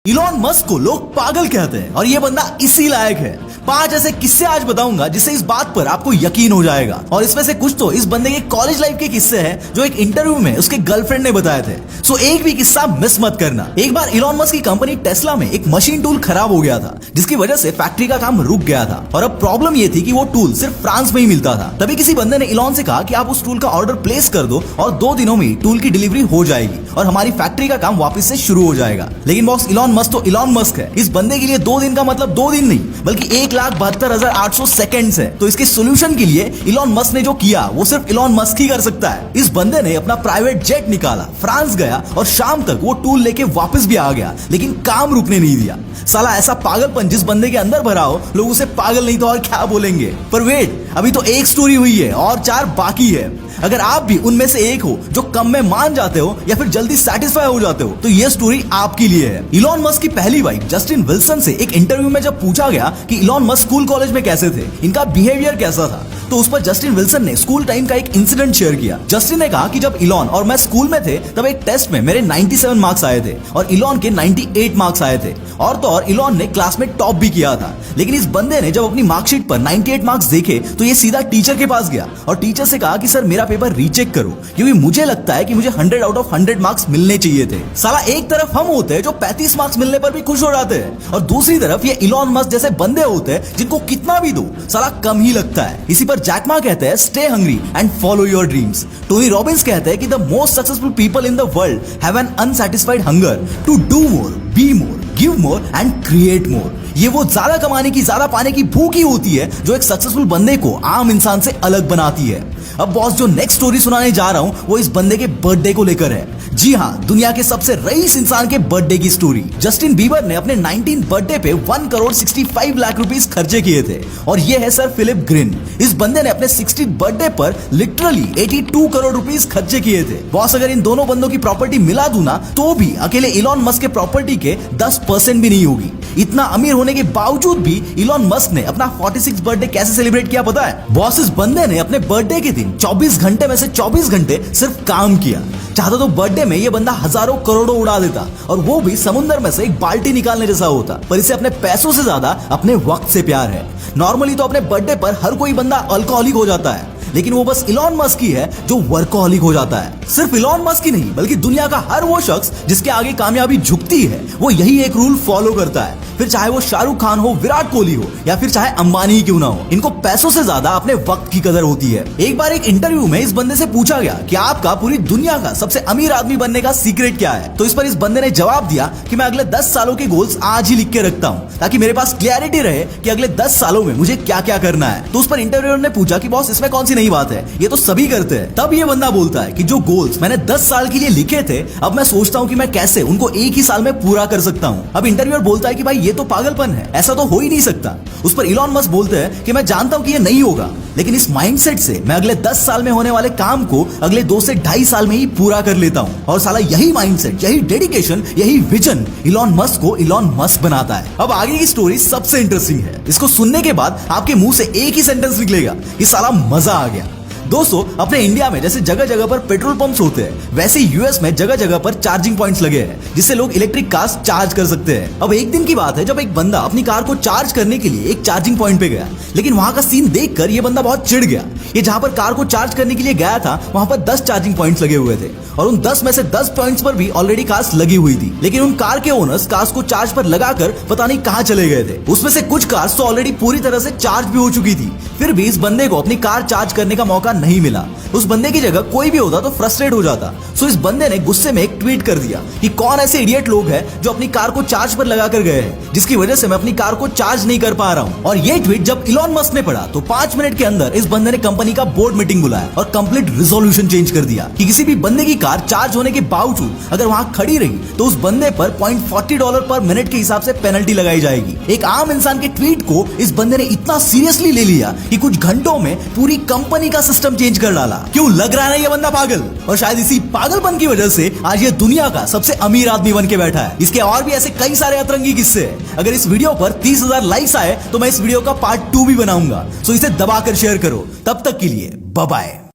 Elon Musk को लोग पागल कहते हैं और ये बंदा इसी लायक है। 5 ऐसे किस्से आज बताऊंगा जिससे इस बात पर आपको यकीन हो जाएगा। और इसमें से कुछ तो इस बंदे के कॉलेज लाइफ के किस्से हैं जो एक इंटरव्यू में उसके गर्लफ्रेंड ने बताए थे। सो एक भी किस्सा मिस मत करना। एक बार इलॉन मस्क की कंपनी टेस्ला में एक मशीन टूल खराब हो गया था जिसकी वजह से फैक्ट्री का काम रुक गया था और अब प्रॉब्लम ये थी कि वो टूल सिर्फ फ्रांस में ही मिलता था। तभी किसी बंदे ने इलॉन से कहा कि आप उस टूल का ऑर्डर प्लेस कर दो और 2 दिनों में टूल की डिलीवरी हो जाएगी और हमारी फैक्ट्री का काम वापस से शुरू हो जाएगा। लेकिन बॉस इलॉन मस्क तो इलॉन मस्क है। इस बंदे के लिए 2 दिन का मतलब 2 दिन नहीं बल्कि 1,72,800 सेकेंड्स है। तो इसके सोल्यूशन के लिए इलॉन मस्क ने जो किया वो सिर्फ इलॉन मस्क ही कर सकता है। इस बंदे ने अपना प्राइवेट जेट निकाला, फ्रांस गया और शाम तक वो टूल लेके वापस भी आ गया, लेकिन काम रुकने नहीं दिया। साला ऐसा पागलपन जिस बंदे के अंदर भरा हो, लोग उसे पागल नहीं तो और क्या बोलेंगे। पर वेट, अभी तो एक स्टोरी हुई है और 4 बाकी है। अगर आप भी उनमें से एक हो जो कम में मान जाते हो या फिर जल्दी सेटिस्फाई हो जाते हो तो ये स्टोरी आपके लिए है। इलॉन मस्क की पहली वाइफ जस्टिन विल्सन से एक इंटरव्यू में जब पूछा गया कि इलॉन मस्क स्कूल कॉलेज में कैसे थे, इनका बिहेवियर कैसा था, तो उस पर जस्टिन विल्सन ने स्कूल टाइम का एक इंसिडेंट शेयर किया। जस्टिन ने कहा कि जब इलॉन और मैं स्कूल में थे तब एक टेस्ट में मेरे 97 मार्क्स आए थे और इलॉन के 98 मार्क्स आए थे और तो और इलॉन ने क्लास में टॉप भी किया था। लेकिन इस बंदे ने जब अपनी मार्कशीट पर 98 मार्क्स देखे तो ये सीधा टीचर के पास गया और टीचर से कहा कि सर मेरा पेपर रीचेक करो क्योंकि मुझे लगता है कि मुझे 100 आउट ऑफ 100 मार्क्स मिलने चाहिए थे। साला एक तरफ हम होते हैं जो 35 मार्क्स मिलने पर भी खुश हो जाते हैं और दूसरी तरफ ये इलॉन मस्क जैसे बंदे होते हैं जिनको कितना भी दो साला कम ही लगता है। इसी पर जैक मा कहते हैं stay hungry and follow your dreams. Tony Robbins कहते हैं कि the most successful people in the world have an unsatisfied hunger to do more, be more, give more and create more. ये वो ज्यादा कमाने की, ज्यादा पाने की भूख ही होती है जो एक सक्सेसफुल बंदे को आम इंसान से अलग बनाती है। अब बॉस जो नेक्स्ट स्टोरी सुनाने जा रहा हूं वो इस बंदे के बर्थडे को लेकर है। जी हाँ, दुनिया के सबसे रईस इंसान के बर्थडे की स्टोरी। जस्टिन बीबर ने अपने 19 बर्थडे पे 1 करोड़ 65 लाख रुपीस खर्चे किए थे और ये है सर फिलिप ग्रिन। इस बंदे ने अपने 60 बर्थडे पर लिटरली 82 करोड़ रुपीस खर्चे किए थे। बॉस अगर इन दोनों बंदों की प्रॉपर्टी मिला दूं ना तो भी अकेले इलॉन मस्क के प्रॉपर्टी के 10% भी नहीं होगी। इतना अमीर होने के बावजूद भी इलॉन मस्क ने अपना 46 बर्थडे कैसे सेलिब्रेट किया पता है? बॉस इस बंदे ने अपने बर्थडे के दिन 24 घंटे में से 24 घंटे सिर्फ काम किया। चाहता तो बर्थडे में ये बंदा हजारों करोड़ों उड़ा देता और वो भी समुद्र में से एक बाल्टी निकालने जैसा होता, पर इसे अपने पैसों से ज्यादा अपने वक्त से प्यार है। नॉर्मली तो अपने बर्थडे पर हर कोई बंदा अल्कोहलिक हो जाता है, लेकिन वो बस इलॉन मस्क ही है जो वर्कोहलिक हो जाता है। सिर्फ इलॉन मस्क ही नहीं बल्कि दुनिया का हर वो शख्स जिसके आगे कामयाबी झुकती है वो यही एक रूल फॉलो करता है। फिर चाहे वो शाहरुख खान हो, विराट कोहली हो या फिर चाहे अंबानी ही क्यों ना हो, इनको पैसों से ज्यादा अपने वक्त की कदर होती है। एक बार एक इंटरव्यू में इस बंदे से पूछा गया कि आपका पूरी दुनिया का सबसे अमीर आदमी बनने का सीक्रेट क्या है, तो इस पर इस बंदे ने जवाब दिया कि मैं अगले 10 सालों के गोल्स आज ही लिख के रखता हूँ ताकि मेरे पास क्लैरिटी रहे कि अगले 10 सालों में मुझे क्या क्या करना है। तो उस पर इंटरव्यूअर ने पूछा कि बॉस इसमें कौन सी नई बात है, ये तो सभी करते हैं। तब ये बंदा बोलता है कि जो गोल्स मैंने 10 साल के लिए लिखे थे अब मैं सोचता हूँ कि मैं कैसे उनको एक ही साल में पूरा कर सकता हूँ। अब इंटरव्यूअर बोलता है कि भाई ये तो पागलपन है, ऐसा तो हो ही नहीं सकता। उस पर इलॉन मस्क बोलते हैं कि मैं जानता हूं कि ये नहीं होगा, लेकिन इस माइंडसेट से मैं अगले 10 साल में होने वाले काम को अगले 2 से 2.5 साल में ही पूरा कर लेता हूं। और साला यही माइंडसेट, यही डेडिकेशन, यही विजन इलॉन मस्क को इलॉन मस्क बनाता है। अब आगे की स्टोरी सबसे इंटरेस्टिंग है। इसको सुनने के बाद आपके मुंह से एक ही सेंटेंस निकलेगा कि साला मजा आ गया। दोस्तों, अपने इंडिया में जैसे जगह जगह पर पेट्रोल पंप्स होते हैं वैसे यूएस में जगह जगह पर चार्जिंग पॉइंट्स लगे हैं जिससे लोग इलेक्ट्रिक कार्स चार्ज कर सकते हैं। अब एक दिन की बात है जब एक बंदा अपनी कार को चार्ज करने के लिए एक चार्जिंग पॉइंट पे गया, लेकिन वहां का सीन देखकर ये बंदा बहुत चिढ़ गया। ये जहां पर कार को चार्ज करने के लिए गया था वहां पर 10 चार्जिंग पॉइंट्स लगे हुए थे और उन 10 में से 10 पॉइंट्स पर भी ऑलरेडी कार्स लगी हुई थी, लेकिन उन कार के ओनर्स कार्स को चार्ज पर लगाकर पता नहीं कहां चले गए थे। उसमें से कुछ कार्स तो ऑलरेडी पूरी तरह से चार्ज भी हो चुकी थी, फिर भी इस बंदे को अपनी कार चार्ज करने का मौका नहीं मिला। उस बंदे की जगह कोई भी होता तो फ्रस्ट्रेट हो जाता। सो इस बंदे ने गुस्से में एक ट्वीट कर दिया कि कौन ऐसे इडियट लोग हैं जो अपनी कार को चार्ज पर लगा कर गए हैं जिसकी वजह से मैं अपनी कार को चार्ज नहीं कर पा रहा हूं। और ये ट्वीट जब इलॉन मस्क ने पढ़ा तो 5 मिनट के अंदर इस बंदे ने कंपनी का बोर्ड मीटिंग बुलाया और कंप्लीट रिजोल्यूशन चेंज कर दिया कि किसी भी बंदे की कार चार्ज होने के बावजूद अगर वहां खड़ी रही तो उस बंदे पर $0.40 पर मिनट के हिसाब से पेनल्टी लगाई जाएगी। एक आम इंसान के ट्वीट को इस बंदे ने इतना सीरियसली ले लिया कि कुछ घंटों में पूरी कंपनी का सिस्टम चेंज कर डाला। क्यों लग रहा है ये बंदा पागल? और शायद इसी पागलपन की वजह से आज ये दुनिया का सबसे अमीर आदमी बन के बैठा है। इसके और भी ऐसे कई सारे अतरंगी किस्से हैं। अगर इस वीडियो पर 30,000 लाइक्स आए तो मैं इस वीडियो का पार्ट 2 भी बनाऊंगा। सो इसे दबाकर शेयर करो। तब तक के लिए बाय बाय।